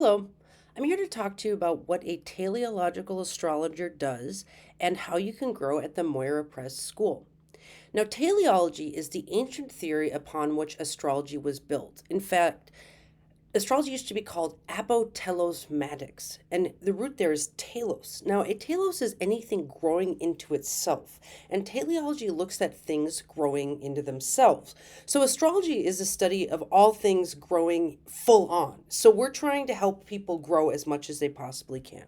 Hello, I'm here to talk to you about what a teleological astrologer does and how you can grow at the Moira Press School. Now, teleology is the ancient theory upon which astrology was built. In fact, astrology used to be called apotelosmatics, and the root there is telos. Now, a telos is anything growing into itself, and teleology looks at things growing into themselves. So, astrology is a study of all things growing full on. So, we're trying to help people grow as much as they possibly can.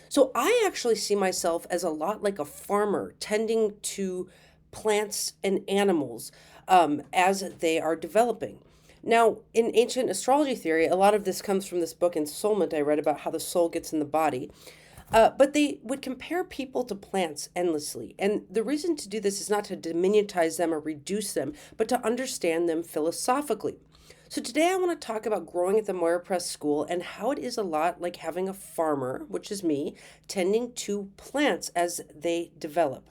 So, I actually see myself as a lot like a farmer tending to plants and animals as they are developing. Now, in ancient astrology theory, a lot of this comes from this book, Ensoulment, I read about how the soul gets in the body. But they would compare people to plants endlessly. And the reason to do this is not to diminutize them or reduce them, but to understand them philosophically. So today I want to talk about growing at the Moira Press School and how it is a lot like having a farmer, which is me, tending to plants as they develop.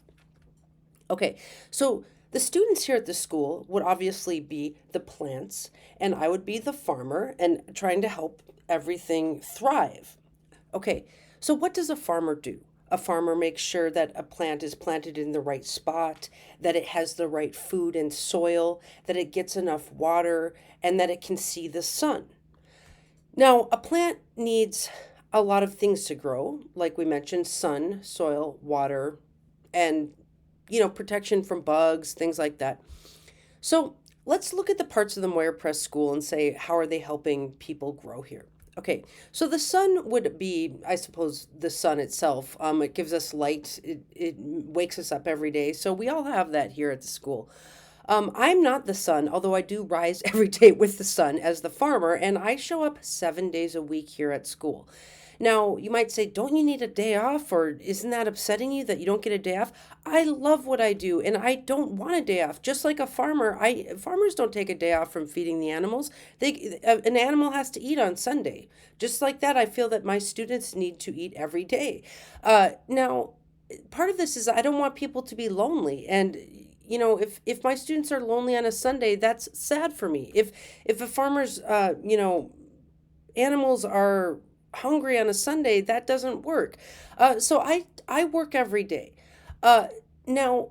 Okay, so the students here at the school would obviously be the plants, and I would be the farmer and trying to help everything thrive. Okay, so what does a farmer do? A farmer makes sure that a plant is planted in the right spot, that it has the right food and soil, that it gets enough water, and that it can see the sun. Now, a plant needs a lot of things to grow, like we mentioned sun, soil, water, and protection from bugs, things like that. So let's look at the parts of the Moyer Press School and say, how are they helping people grow here? Okay, so the sun would be, I suppose, the sun itself. It gives us light, it wakes us up every day. So we all have that here at the school. I'm not the sun, although I do rise every day with the sun as the farmer, and I show up 7 days a week here at school. Now, you might say, don't you need a day off? Or isn't that upsetting you that you don't get a day off? I love what I do and I don't want a day off. Just like a farmer, farmers don't take a day off from feeding the animals. An animal has to eat on Sunday. Just like that, I feel that my students need to eat every day. Now, part of this is I don't want people to be lonely and if my students are lonely on a Sunday, that's sad for me. If a farmer's animals are hungry on a Sunday, that doesn't work. So I work every day. Uh, Now,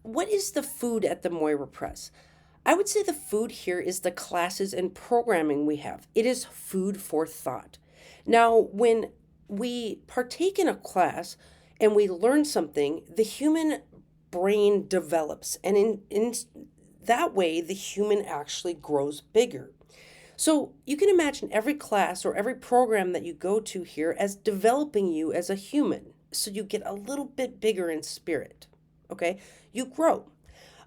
what is the food at the Moira Press? I would say the food here is the classes and programming we have. It is food for thought. Now, when we partake in a class and we learn something, the human brain develops, and in that way, the human actually grows bigger. So you can imagine every class or every program that you go to here as developing you as a human. So you get a little bit bigger in spirit. Okay? You grow.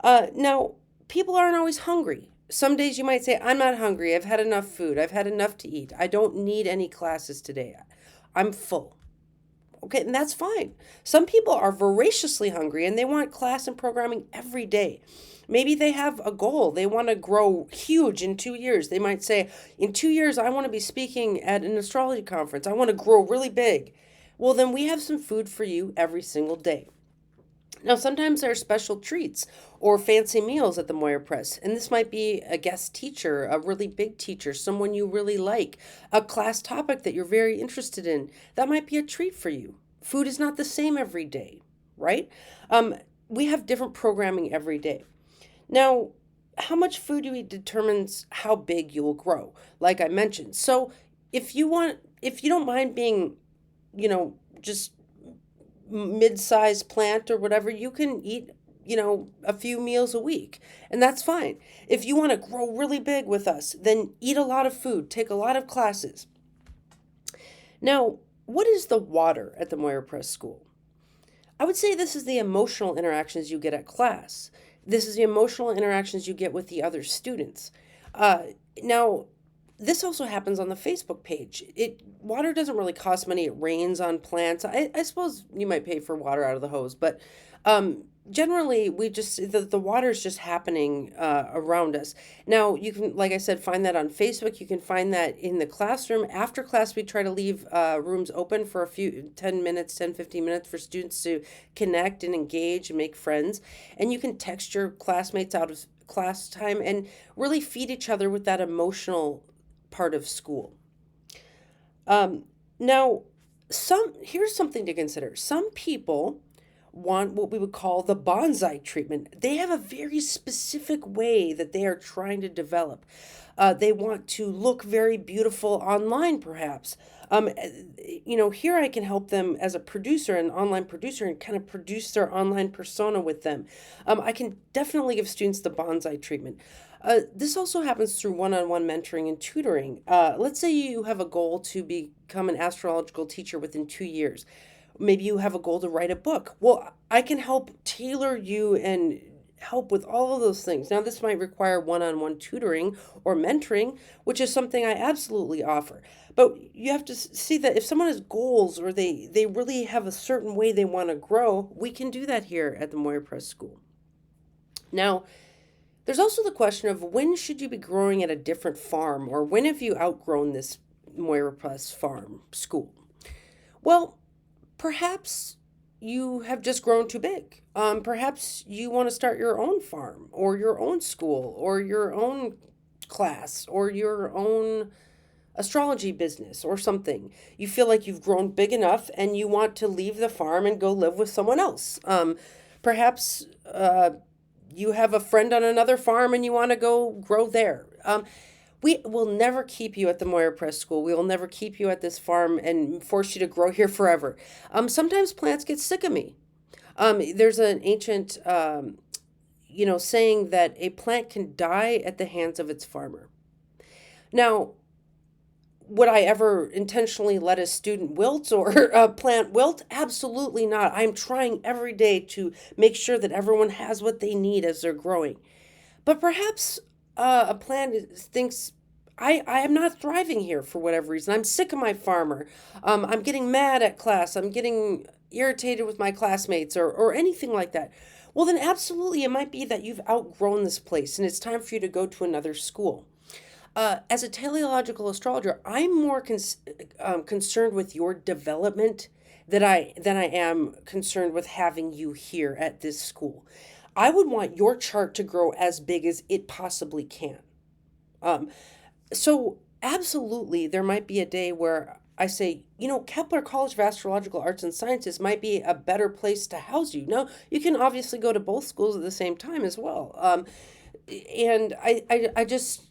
Now, people aren't always hungry. Some days you might say, I'm not hungry. I've had enough food. I've had enough to eat. I don't need any classes today. I'm full. Okay, and that's fine. Some people are voraciously hungry and they want class and programming every day. Maybe they have a goal. They want to grow huge in 2 years. They might say, in 2 years, I want to be speaking at an astrology conference. I want to grow really big. Well, then we have some food for you every single day. Now, sometimes there are special treats or fancy meals at the Moyer Press, and this might be a guest teacher, a really big teacher, someone you really like, a class topic that you're very interested in. That might be a treat for you. Food is not the same every day, right? We have different programming every day. Now, how much food you eat determines how big you will grow, like I mentioned. So, if you don't mind being, just mid-sized plant or whatever, you can eat, a few meals a week, and that's fine. If you want to grow really big with us, then eat a lot of food, take a lot of classes. Now, what is the water at the Moyer Press School? I would say this is the emotional interactions you get at class. This is the emotional interactions you get with the other students. Now, this also happens on the Facebook page. Water doesn't really cost money. It rains on plants. I suppose you might pay for water out of the hose, but generally we just the water is just happening around us. Now you can, like I said, find that on Facebook. You can find that in the classroom. After class, we try to leave rooms open for a few 10 minutes, 10, 15 minutes for students to connect and engage and make friends. And you can text your classmates out of class time and really feed each other with that emotional part of school. Um, Now, here's something to consider. Some people want what we would call the bonsai treatment. They have a very specific way that they are trying to develop. They want to look very beautiful online, perhaps. Here I can help them as a producer, an online producer, and kind of produce their online persona with them. I can definitely give students the bonsai treatment. This also happens through one on one mentoring and tutoring. Let's say you have a goal to become an astrological teacher within 2 years. Maybe you have a goal to write a book. Well, I can help tailor you and help with all of those things. Now, this might require one on one tutoring or mentoring, which is something I absolutely offer. But you have to see that if someone has goals or they really have a certain way they want to grow, we can do that here at the Moira Press School. Now, there's also the question of when should you be growing at a different farm, or when have you outgrown this Moira Press farm school? Well, perhaps you have just grown too big. Perhaps you want to start your own farm, or your own school, or your own class, or your own astrology business, or something. You feel like you've grown big enough and you want to leave the farm and go live with someone else. Perhaps you have a friend on another farm and you want to go grow there. We will never keep you at the Moira Press School. We will never keep you at this farm and force you to grow here forever. Sometimes plants get sick of me. There's an ancient, saying that a plant can die at the hands of its farmer. Now, would I ever intentionally let a student wilt or a plant wilt? Absolutely not. I'm trying every day to make sure that everyone has what they need as they're growing. But perhaps a plant thinks, I am not thriving here for whatever reason. I'm sick of my farmer. I'm getting mad at class. I'm getting irritated with my classmates, or anything like that. Well, then absolutely, it might be that you've outgrown this place and it's time for you to go to another school. As a teleological astrologer, I'm more concerned with your development than I am concerned with having you here at this school. I would want your chart to grow as big as it possibly can. Um, so absolutely, there might be a day where I say, Kepler College of Astrological Arts and Sciences might be a better place to house you. Now, you can obviously go to both schools at the same time as well. And I just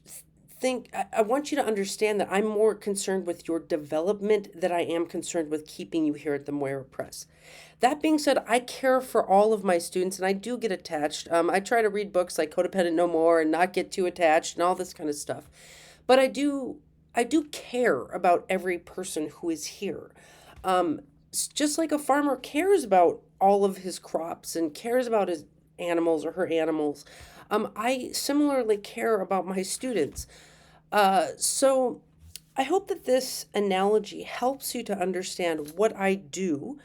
think I want you to understand that I'm more concerned with your development than I am concerned with keeping you here at the Moira Press. That being said, I care for all of my students and I do get attached. I try to read books like Codependent No More and not get too attached and all this kind of stuff. But I do care about every person who is here. Just like a farmer cares about all of his crops and cares about his animals or her animals, I similarly care about my students. So I hope that this analogy helps you to understand what I do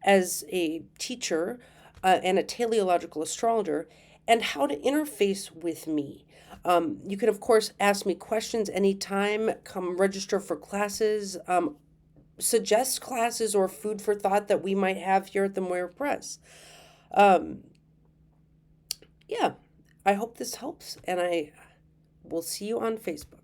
as a teacher and a teleological astrologer, and how to interface with me. You can, of course, ask me questions anytime, come register for classes, suggest classes or food for thought that we might have here at the Moira Press. Um, yeah, I hope this helps, and I will see you on Facebook.